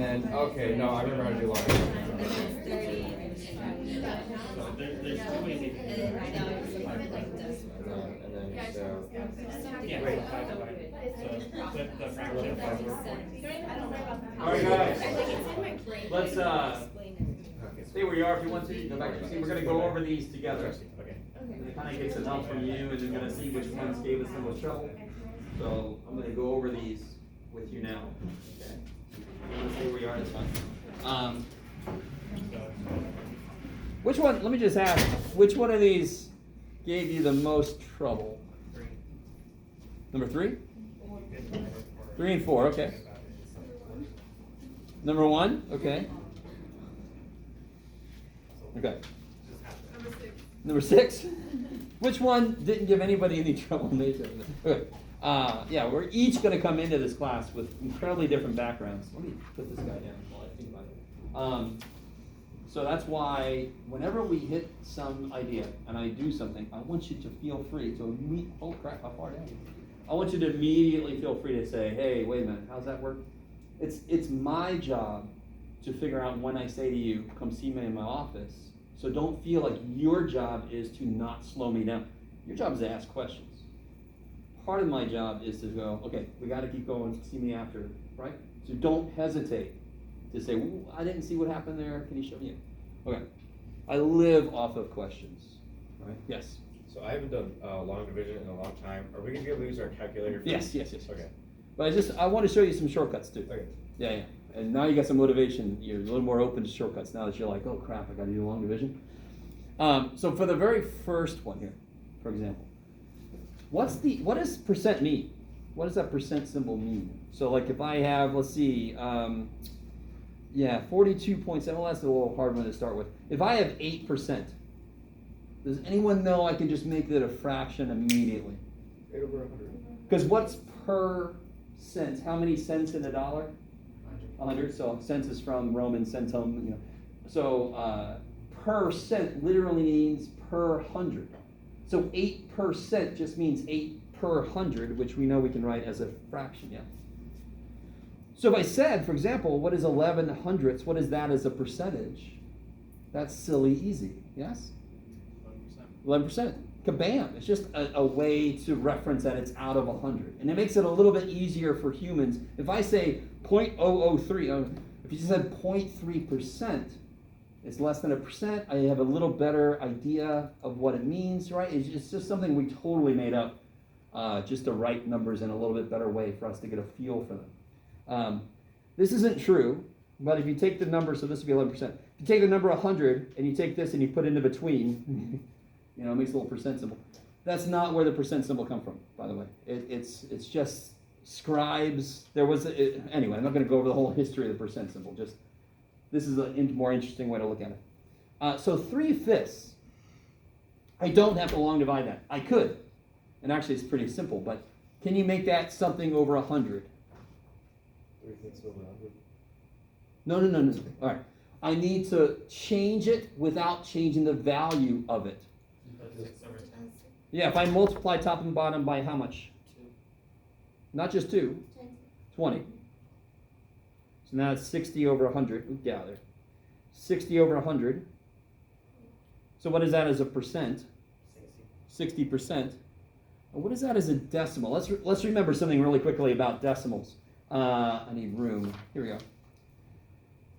And okay, no, I remember how to do logic. There's two ways you can do it. And then so Yeah, wait. so 5 divided. So flip the fraction 5 over 4. All right, guys. Let's Okay. stay where you are if you want to. Go back to your seat. We're going to go over these together. Okay. And it kind of gets some help from you, and you're going to see which ones gave us the most trouble. So I'm going to go over these with you now. Okay. If you want to stay where you are, that's fine. Which one? Let me just ask. Which one of these gave you the most trouble? 3. Number 3? 3 and 4. Okay. Number 1. Okay. Okay. Number 6. Which one didn't give anybody any trouble? Okay. Yeah, we're each going to come into this class with incredibly different backgrounds. Let me put this guy down while I think about it. So that's why whenever we hit some idea and I do something, I want you to feel free to oh crap, how far down? I want you to immediately feel free to say, hey, wait a minute, how's that work? It's my job to figure out when I say to you, come see me in my office. So don't feel like your job is to not slow me down. Your job is to ask questions. Part of my job is to go, okay, we got to keep going, see me after, right? So don't hesitate to say, I didn't see what happened there, can you show me it? Okay. I live off of questions, right? Yes? So I haven't done long division in a long time. Are we gonna be able to use our calculator? Yes. Okay. But I want to show you some shortcuts too. Okay. Yeah. And now you got some motivation. You're a little more open to shortcuts now that you're like, oh crap, I got to do long division. So for the very first one here, for example, what does percent mean? What does that percent symbol mean? So like if I have, let's see, 42.7, well that's a little hard one to start with. If I have 8%, does anyone know I can just make that a fraction immediately? 8 over 100. Because what's per cent? How many cents in a dollar? 100. So cents is from Roman centum. So per cent literally means per 100. So 8% just means 8 per 100, which we know we can write as a fraction. Yeah. So if I said, for example, what is 11 hundredths? What is that as a percentage? That's silly easy. Yes? 11%. Kabam. It's just a way to reference that it's out of 100. And it makes it a little bit easier for humans. If I say 0.003, if you just said 0.3%, it's less than a percent. I have a little better idea of what it means, right? It's just something we totally made up just to write numbers in a little bit better way for us to get a feel for them. This isn't true, but if you take the number, so this would be 11%. If you take the number 100 and you take this and you put it into between, it makes a little percent symbol. That's not where the percent symbol come from, by the way. It's just scribes. Anyway, I'm not going to go over the whole history of the percent symbol. Just this is a more interesting way to look at it. So 3/5. I don't have to long divide that. I could, and actually it's pretty simple. But can you make that something over 100? 3/5 over 100. No. All right. I need to change it without changing the value of it. 6 over 10. Yeah, if I multiply top and bottom by how much? 2. Not just 2. 20. So now it's 60 over 100. Ooh, get out of there. 60 over 100. So what is that as a percent? 60%. And what is that as a decimal? Let's remember something really quickly about decimals. I need room. Here we go.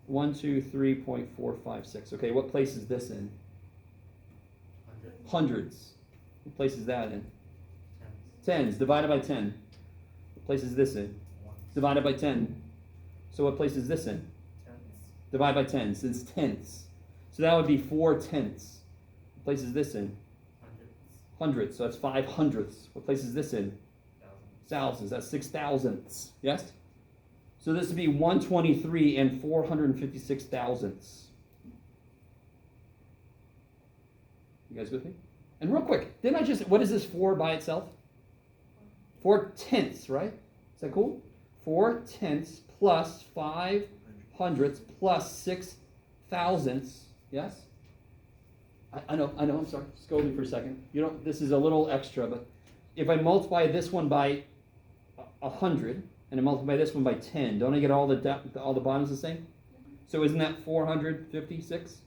1, 2, 3.456. Okay, what place is this in? Hundreds. What place is that in? Tens. Divided by 10. What place is this in? Divided by 10. So what place is this in? Divide by 10. So it's tenths. So that would be 4 tenths. What place is this in? Hundreds. So that's 5 hundredths. What place is this in? Thousands. That's 6 thousandths. Yes? So this would be 123 and 456 thousandths. You guys with me? And real quick, what is this 4 by itself? 4 tenths, right? Is that cool? 4 tenths plus 5 hundredths plus 6 thousandths. Yes? I know, I'm sorry. Scold me for a second. This is a little extra, but if I multiply this one by 100, and I multiply this one by 10, don't I get all the bottoms the same? So isn't that 456?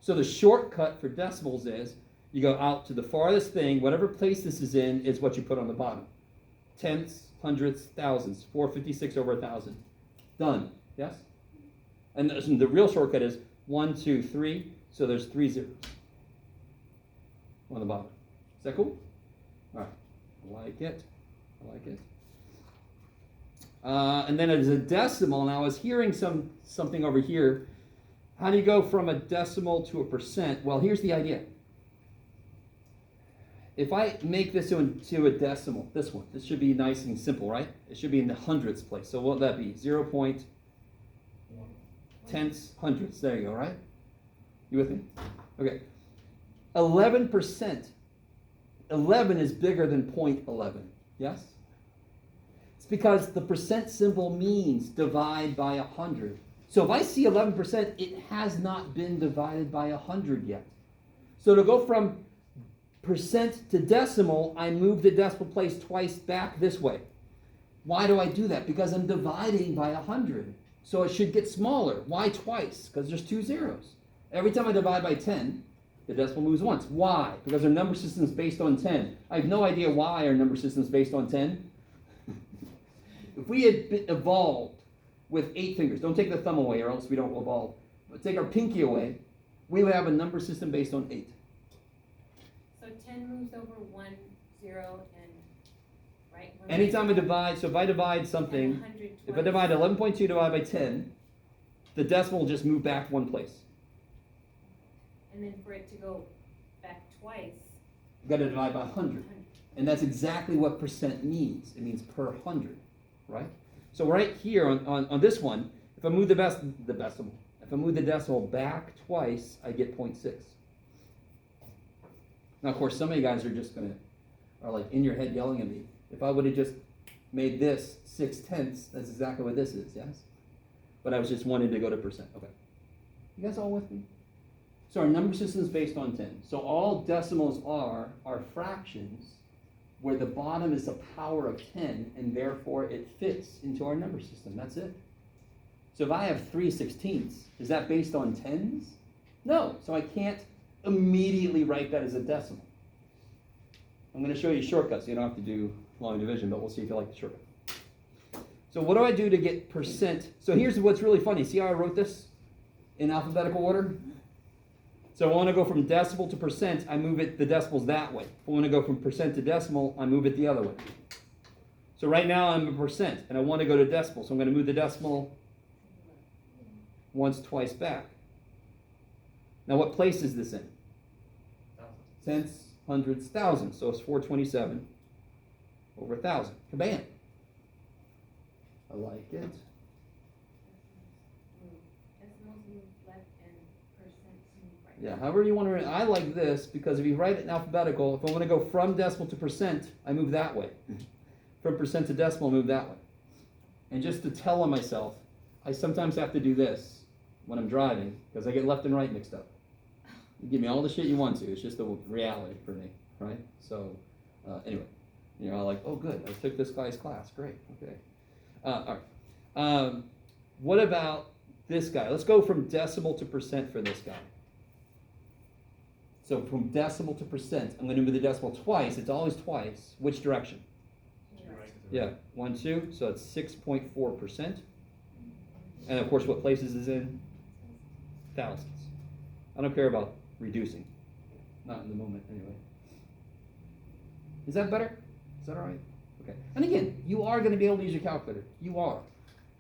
So the shortcut for decimals is you go out to the farthest thing, whatever place this is in is what you put on the bottom. Tenths, hundredths, thousands, 456 over 1,000. Done, yes? And the real shortcut is 1, 2, 3, so there's 3 zeros on the bottom. Is that cool? All right, I like it. And then as a decimal, now I was hearing something over here. How do you go from a decimal to a percent? Well, here's the idea. If I make this into a decimal, this should be nice and simple, right? It should be in the hundredths place. So what would that be? 0. Tenths, hundredths. There you go, right? You with me? Okay. 11%. 11 is bigger than 0.11. Yes? It's because the percent symbol means divide by 100. So if I see 11%, it has not been divided by 100 yet. So to go from percent to decimal, I move the decimal place twice back this way. Why do I do that? Because I'm dividing by 100. So it should get smaller. Why twice? Because there's 2 zeros. Every time I divide by 10, the decimal moves once. Why? Because our number system is based on 10. I have no idea why our number system is based on 10. If we had evolved with 8 fingers, don't take the thumb away or else we don't evolve, but take our pinky away, we would have a number system based on 8. So 10 moves over 1, 0, and, right? Anytime I divide, so if I divide something, if I divide 11.2 divided by 10, the decimal will just move back one place. And then for it to go back twice. You've got to divide by 100. And that's exactly what percent means. It means per 100, right? So right here on this one, if I move the decimal, if I move the decimal back twice, I get 0.6. Now, of course, some of you guys are like in your head yelling at me. If I would have just made this 6/10, that's exactly what this is, yes? But I was just wanting to go to percent. Okay. You guys all with me? So our number system is based on 10. So all decimals are fractions where the bottom is the power of 10, and therefore it fits into our number system. That's it. So if I have 3/16, is that based on tens? No. So I can't immediately write that as a decimal. I'm going to show you shortcuts. You don't have to do long division, but we'll see if you like the shortcut. So what do I do to get percent? So here's what's really funny. See how I wrote this in alphabetical order? So I want to go from decimal to percent, I move the decimals that way. If I want to go from percent to decimal, I move it the other way. So right now I'm a percent, and I want to go to decimal. So I'm going to move the decimal once, twice back. Now what place is this in? Tenths, hundredths, thousands. So it's 427 over 1,000. Kabam. I like it. Decimals move left and percents move right. Yeah, however you want to, I like this because if you write it in alphabetical, if I want to go from decimal to percent, I move that way. From percent to decimal, I move that way. And just to tell on myself, I sometimes have to do this when I'm driving because I get left and right mixed up. You give me all the shit you want to, it's just the reality for me, right? So, anyway, I'm like, oh good, I took this guy's class, great, okay. All right. What about this guy? Let's go from decimal to percent for this guy. So from decimal to percent, I'm going to move the decimal twice. It's always twice. Which direction? Yeah, 1, 2. So it's 6.4%. And of course, what places is in? Thousands. I don't care about reducing. Not in the moment, anyway. Is that better? Is that all right? Okay. And again, you are going to be able to use your calculator. You are.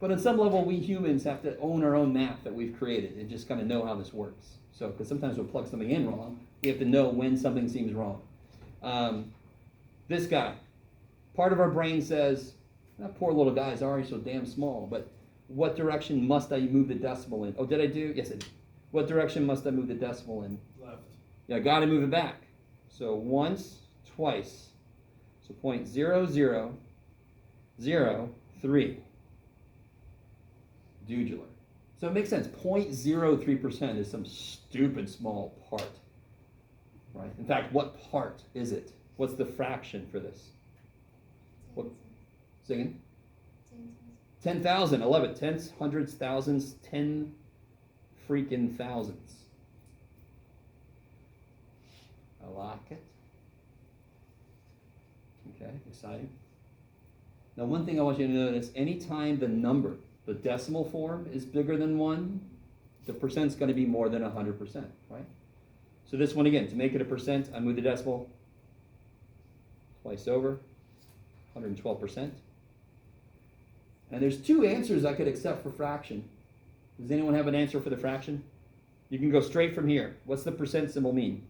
But on some level, we humans have to own our own math that we've created and just kind of know how this works. So, because sometimes we'll plug something in wrong, we have to know when something seems wrong. This guy, part of our brain says, that poor little guy is already so damn small, but what direction must I move the decimal in? Oh, did I do? Yes, I did. What direction must I move the decimal in? Left. Yeah, I got to move it back. So once, twice. So 0.0003. Dudular. So it makes sense. 0.03% is some stupid small part. Right? In fact, what part is it? What's the fraction for this? What? Say again? 10 10,000, I love it. Tenths, hundreds, thousands, 10 freaking thousands. I like it. Okay, exciting. Now, one thing I want you to notice, anytime the number, the decimal form, is bigger than 1, the percent's going to be more than 100%, right? So this one again, to make it a percent, I move the decimal twice over, 112%. And there's 2 answers I could accept for fraction. Does anyone have an answer for the fraction? You can go straight from here. What's the percent symbol mean?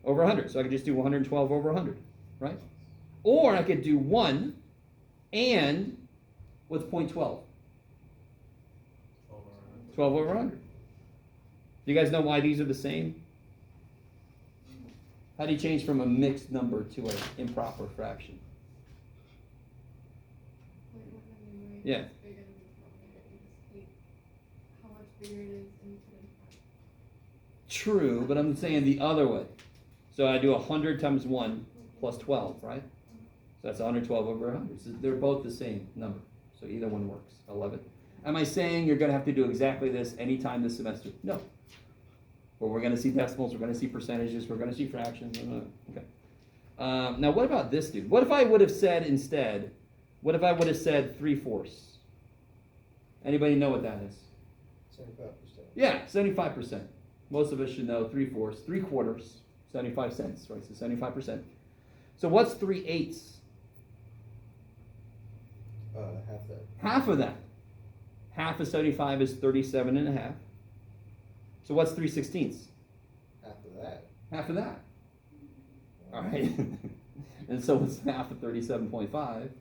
Over 100. So I could just do 112 over 100, right? Or I could do 1 and what's 0.12? 12 over 100. Do you guys know why these are the same? How do you change from a mixed number to an improper fraction? Yeah. How much bigger it is in the True, but I'm saying the other way. So I do 100 times 1 plus 12, right? So that's 112 over 100. So they're both the same number. So either one works. I love it. Am I saying you're going to have to do exactly this anytime this semester? No. Well, we're going to see decimals, we're going to see percentages, we're going to see fractions. Okay. Now, what about this dude? What if I would have said instead, what if I would have said 3/4? Anybody know what that is? 75%. Yeah, 75%. Most of us should know 3/4, 3/4, 75 cents, right? So 75%. So what's 3/8? Half that. Half of that. Half of 75 is 37.5. So what's 3/16? Half of that. Half of that. All right. And so what's half of 37.5? 17.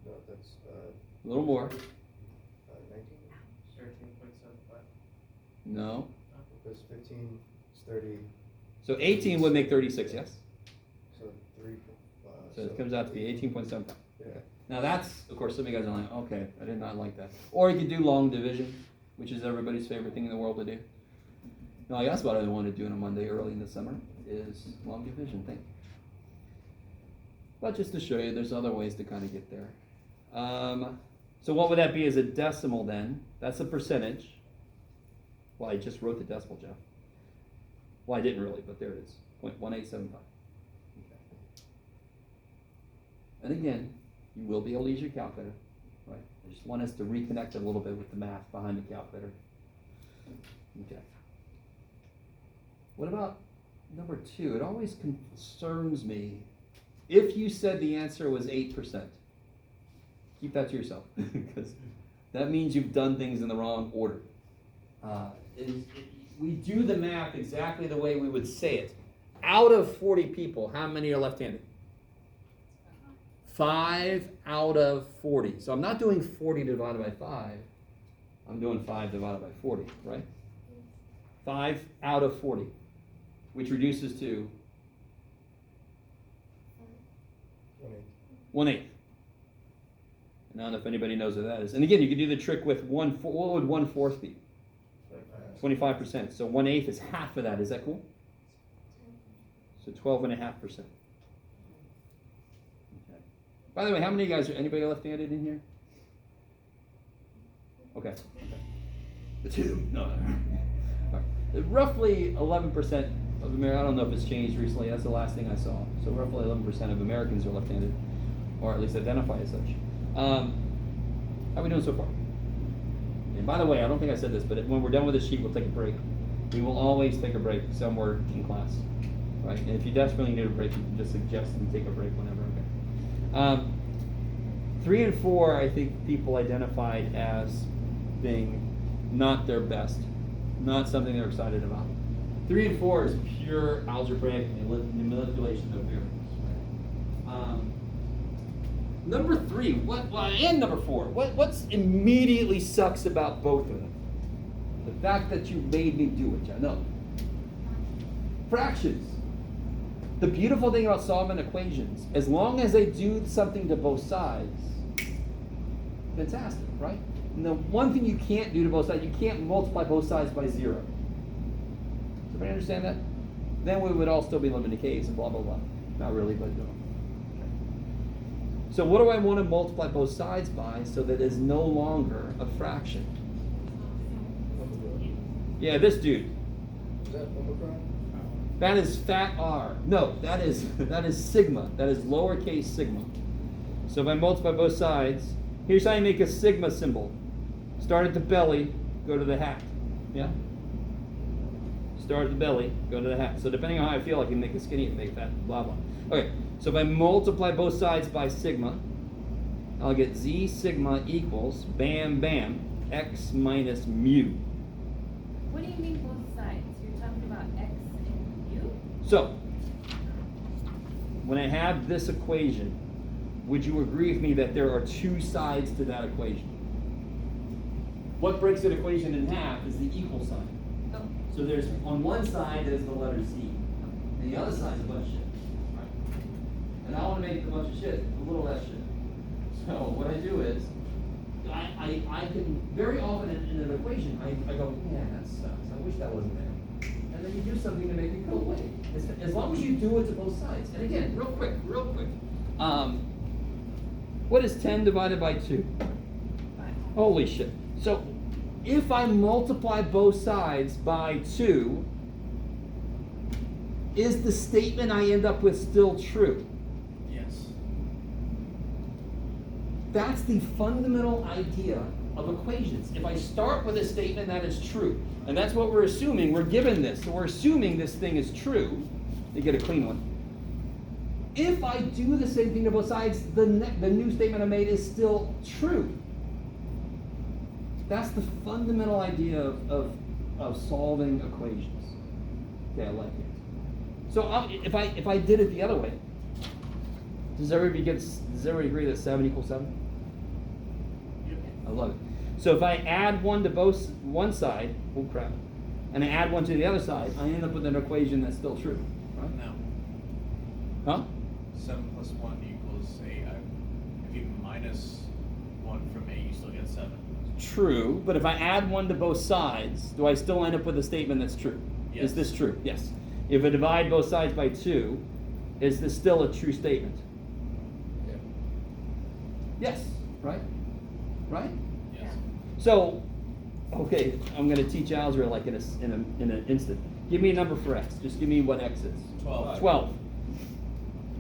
No, that's A little more. 19. 13.75. No. Because 15 is 30. So 18 would make 36, yes? So 3. So it comes out to be 18.75. Yeah. Now that's, of course, some of you guys are like, okay, I did not like that. Or you could do long division, which is everybody's favorite thing in the world to do. No, that's what I want to do on a Monday early in the summer, is long division thing. But just to show you, there's other ways to kind of get there. So what would that be as a decimal then? That's a percentage. Well, I just wrote the decimal, Jeff. Well, I didn't really, but there it is, 0.1875. Okay. And again, you will be able to use your calculator, right? I just want us to reconnect a little bit with the math behind the calculator. Okay. What about number 2? It always concerns me. If you said the answer was 8%, keep that to yourself, because that means you've done things in the wrong order. We do the math exactly the way we would say it. Out of 40 people, how many are left-handed? 5 out of 40. So I'm not doing 40 divided by 5. I'm doing 5 divided by 40, right? 5 out of 40, which reduces to 1/8. I don't know if anybody knows what that is. And again, you can do the trick with what would 1/4 be? 25%. So 1/8 is half of that. Is that cool? So 12.5%. Okay. By the way, how many of you guys are anybody left-handed in here? Okay. The 2. No. All right. Roughly 11% of Americans. I don't know if it's changed recently. That's the last thing I saw. So roughly 11% of Americans are left-handed, or at least identify as such. How are we doing so far? And by the way, I don't think I said this, but when we're done with this sheet, we'll take a break. We will always take a break somewhere in class, right? And if you desperately need a break, you can just suggest and take a break whenever. Okay. 3 and 4, I think people identified as being not their best, not something they're excited about. 3 and 4 is pure algebraic manipulation of variables. Right? Number 3, and number 4, what's immediately sucks about both of them? The fact that you made me do it, John. No. Fractions. The beautiful thing about solving equations, as long as they do something to both sides, fantastic, right? And the one thing you can't do to both sides, you can't multiply both sides by 0. Does everybody understand that? Then we would all still be living in caves and blah, blah, blah. Not really, but no. Okay. So what do I want to multiply both sides by so that it's no longer a fraction? Yeah, this dude. Is that Omicron? That is fat R. No, that is sigma. That is lowercase sigma. So if I multiply both sides, here's how you make a sigma symbol. Start at the belly, go to the hat. Yeah? Start at the belly, go to the hat. So depending on how I feel, I can make it skinny and make it fat, blah, blah. Okay, so if I multiply both sides by sigma, I'll get z sigma equals, bam, bam, x minus mu. What do you mean both sides? You're talking about x and u? So, when I have this equation, would you agree with me that there are two sides to that equation? What breaks an equation in half is the equal sign. Oh, So there's, on one side there's the letter Z, and the other side's a bunch of shit. And I want to make the bunch of shit a little less shit. So what I do is, I can, very often in an equation, I go, man, that sucks, I wish that wasn't there. And then you do something to make it go away. As long as you do it to both sides. And again, real quick. What is 10 divided by 2? fine. Holy shit. So, if I multiply both sides by 2, is the statement I end up with still true? Yes. That's the fundamental idea of equations. If I start with a statement that is true, and that's what we're assuming, we're given this, so we're assuming this thing is true, you get a clean one. If I do the same thing to both sides, the new statement I made is still true. That's the fundamental idea of solving equations. Okay, I like it. So if I did it the other way, does everybody agree that 7 equals 7? I love it. So if I add 1 to one side, oh crap, and I add 1 to the other side, I end up with an equation that's still true, right? No. Huh? 7 plus 1 equals 8. If you minus 1 from 8, you still get 7. True, but if I add 1 to both sides, do I still end up with a statement that's true? Yes. Is this true? Yes. If I divide both sides by 2, is this still a true statement? Yeah. Yes, right? Right? Yes. So, okay, I'm going to teach algebra like in an instant. Give me a number for x. Just give me what x is. 12. 12.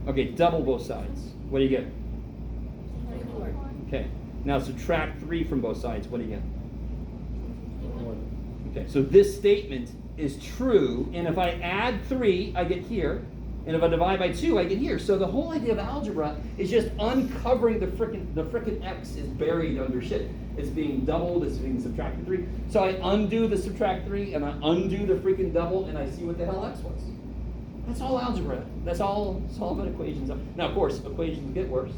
Okay, double both sides. What do you get? 24. Okay. Now subtract 3 from both sides. What do you get? Okay, so this statement is true, and if I add 3, I get here, and if I divide by 2, I get here. So the whole idea of algebra is just uncovering the frickin' x is buried under shit. It's being doubled, it's being subtracted 3. So I undo the subtract 3, and I undo the freaking double, and I see what the hell x was. That's all algebra. That's all solving equations. Now, of course, equations get worse,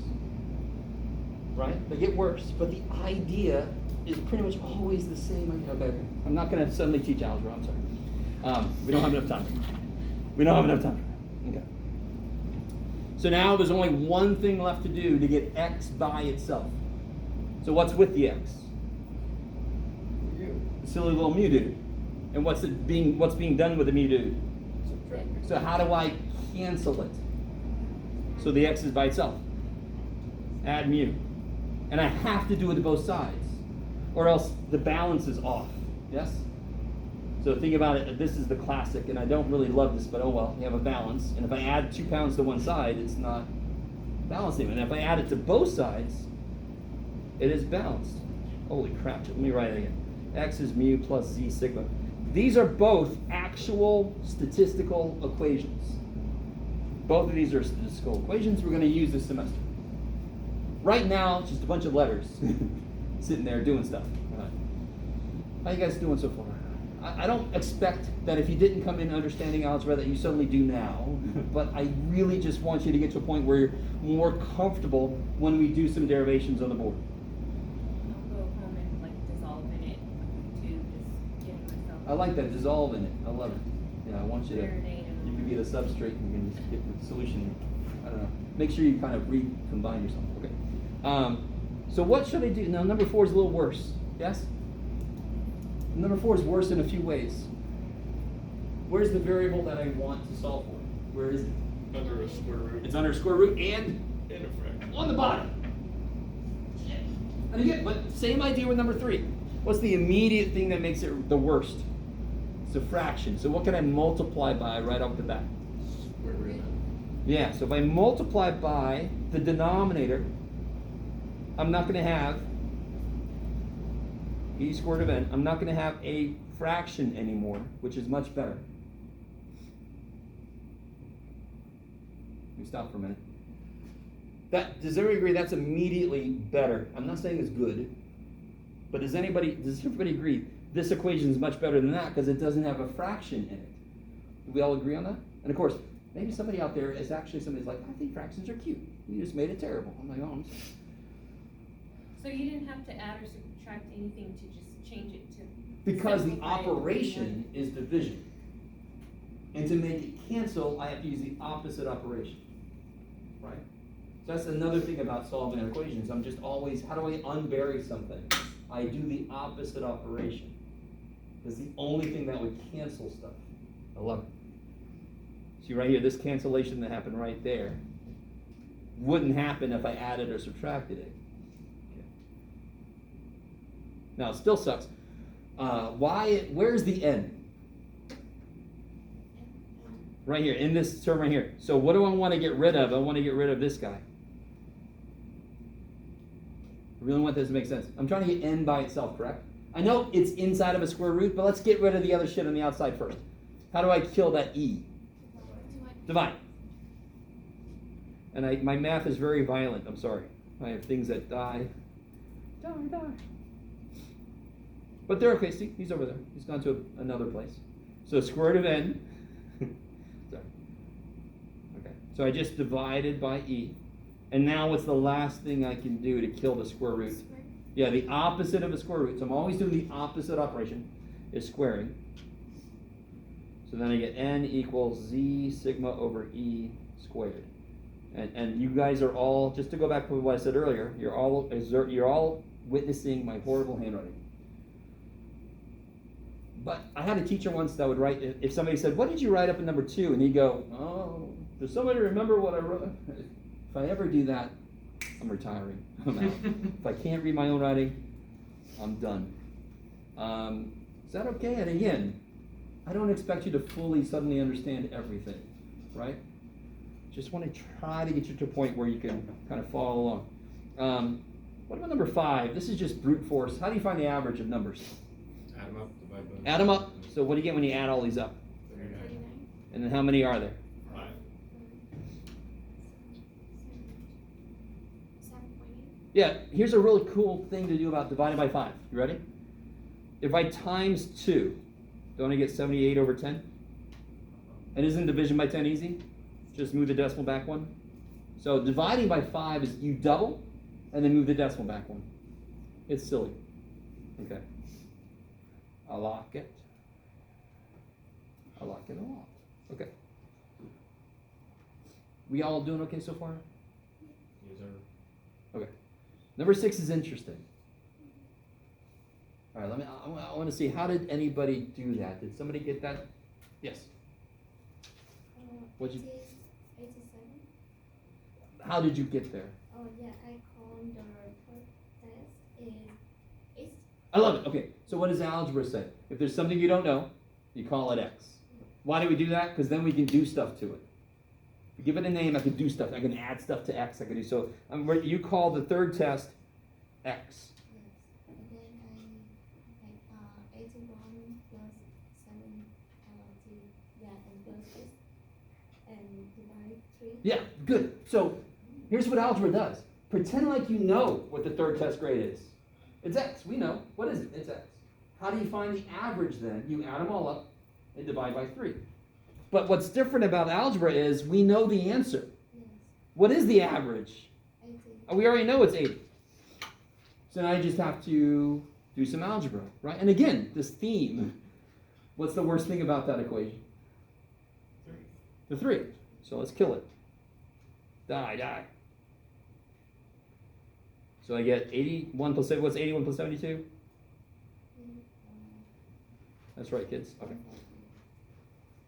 right? They get worse, but the idea is pretty much always the same. Okay, I'm not going to suddenly teach algebra. I'm sorry. We don't have enough time. We don't have enough time. Okay. So now there's only one thing left to do to get x by itself. So what's with the x? The silly little mu dude. And what's being done with the mu dude? Subtract. So how do I cancel it? So the x is by itself. Add mu. And I have to do it to both sides, or else the balance is off. Yes? So think about it, this is the classic, and I don't really love this, but oh well, you have a balance. And if I add 2 pounds to one side, it's not balancing. And if I add it to both sides, it is balanced. Holy crap, let me write it again. X is mu plus z sigma. These are both actual statistical equations. Both of these are statistical equations we're going to use this semester. Right now, it's just a bunch of letters sitting there doing stuff. How you guys doing so far? I don't expect that if you didn't come in understanding algebra that you suddenly do now, but I really just want you to get to a point where you're more comfortable when we do some derivations on the board. I'll go home and like dissolve in it to just give myself. I like that, dissolve in it. I love it. Yeah, I want you to, Marinate in you can be the substrate and you can just get the solution. I don't know. Make sure you kind of recombine yourself. Okay. So what should I do? Now, number 4 is a little worse. Yes? Number 4 is worse in a few ways. Where's the variable that I want to solve for? Where is it? Under a square root. It's under square root and In a fraction. on the bottom. And again, but same idea with number 3. What's the immediate thing that makes it the worst? It's a fraction. So what can I multiply by right off the bat? Square root. Yeah, so if I multiply by the denominator, I'm not going to have e squared of n. I'm not going to have a fraction anymore, which is much better. Let me stop for a minute. Does everybody agree that's immediately better? I'm not saying it's good, but does everybody agree this equation is much better than that because it doesn't have a fraction in it? Do we all agree on that? And of course, maybe somebody out there is actually somebody's like, I think fractions are cute. You just made it terrible. I'm like, oh, I'm sorry. So you didn't have to add or subtract anything to just change it to. Because the simplify it. operation is division. And to make it cancel, I have to use the opposite operation. Right? So that's another thing about solving equations. I'm just always, how do I unbury something? I do the opposite operation. It's the only thing that would cancel stuff. I love it. See right here, this cancellation that happened right there wouldn't happen if I added or subtracted it. Okay. Now it still sucks. Where's the n? Right here, in this term right here. So what do I want to get rid of? I want to get rid of this guy. I really want this to make sense. I'm trying to get n by itself, correct? I know it's inside of a square root, but let's get rid of the other shit on the outside first. How do I kill that e? Divide. And my math is very violent, I'm sorry. I have things that die. Die. But they're okay, see, he's over there. He's gone to another place. So square root of n. Sorry. Okay, so I just divided by e. And now what's the last thing I can do to kill the square root? Yeah, the opposite of a square root. So I'm always doing the opposite operation, is squaring. So then I get n equals z sigma over e squared. And you guys are all, just to go back to what I said earlier, you're all witnessing my horrible handwriting. But I had a teacher once that would write, if somebody said, what did you write up in number 2? And he'd go, oh, does somebody remember what I wrote? If I ever do that, I'm retiring. I'm out. If I can't read my own writing, I'm done. Is that okay? And again, I don't expect you to fully suddenly understand everything, right? Just want to try to get you to a point where you can kind of follow along. What about number 5? This is just brute force. How do you find the average of numbers? Add them up, divide by. Add them up. So what do you get when you add all these up? 39. And then how many are there? 5. 7.8. Yeah, here's a really cool thing to do about dividing by 5. You ready? If I times 2, don't I get 78 over 10? And isn't division by 10 easy? Just move the decimal back one. So dividing by 5 is you double and then move the decimal back one. It's silly. Okay. I like it. I like it a lot. Okay. We all doing okay so far? Yes, sir. Okay. Number 6 is interesting. All right, I want to see, how did anybody do that? Did somebody get that? Yes. What'd you- 87. How did you get there? Oh yeah, I call the first test is it's I love it. Okay, so what does algebra say? If there's something you don't know, you call it x. Why do we do that? Because then we can do stuff to it. If you give it a name, I can do stuff. I can add stuff to x. I can do so. You call the third test x. yes. And then I like 81 plus 7 and plus this and divide 3. Yeah, good. So here's what algebra does. Pretend like you know what the third test grade is. It's x. We know. What is it? It's x. How do you find the average then? You add them all up and divide by 3. But what's different about algebra is we know the answer. Yes. What is the average? 80. We already know it's 80. So now I just have to do some algebra, right? And again, this theme, what's the worst thing about that equation? 3. The 3. So let's kill it. Die. So I get 81 plus, what's 81 plus 72? That's right, kids. Okay.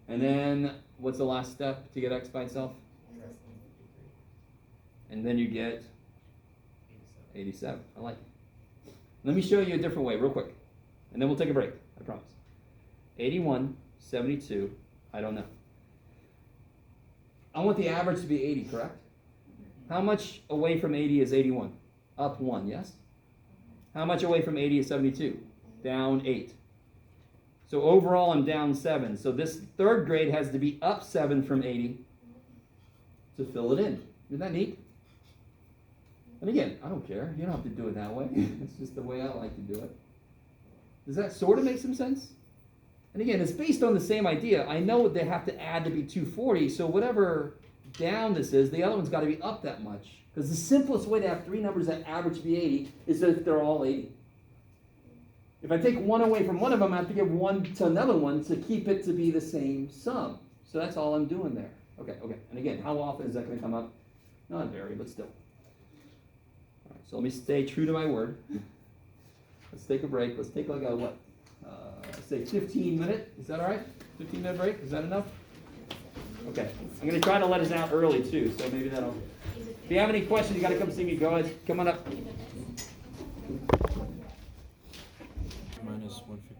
And then what's the last step to get x by itself? And then you get 87. I like it. Let me show you a different way real quick. And then we'll take a break, I promise. 81, 72, I don't know. I want the average to be 80, correct? How much away from 80 is 81? Up 1, yes? How much away from 80 is 72? Down 8. So overall, I'm down 7. So this third grade has to be up 7 from 80 to fill it in. Isn't that neat? And again, I don't care. You don't have to do it that way. It's just the way I like to do it. Does that sort of make some sense? And again, it's based on the same idea. I know they have to add to be 240, so whatever down this is, the other one's got to be up that much. Because the simplest way to have three numbers that average to be 80 is if they're all 80. If I take one away from one of them, I have to give one to another one to keep it to be the same sum. So that's all I'm doing there. Okay. And again, how often is that going to come up? Not very, but still. All right, so let me stay true to my word. Let's take a break. Let's take like a, what? Say 15-minute. Is that all right? 15-minute break? Is that enough? Okay. I'm going to try to let us out early, too, so maybe that'll... If you have any questions, you got to come see me. Go ahead. Come on up. Minus 150.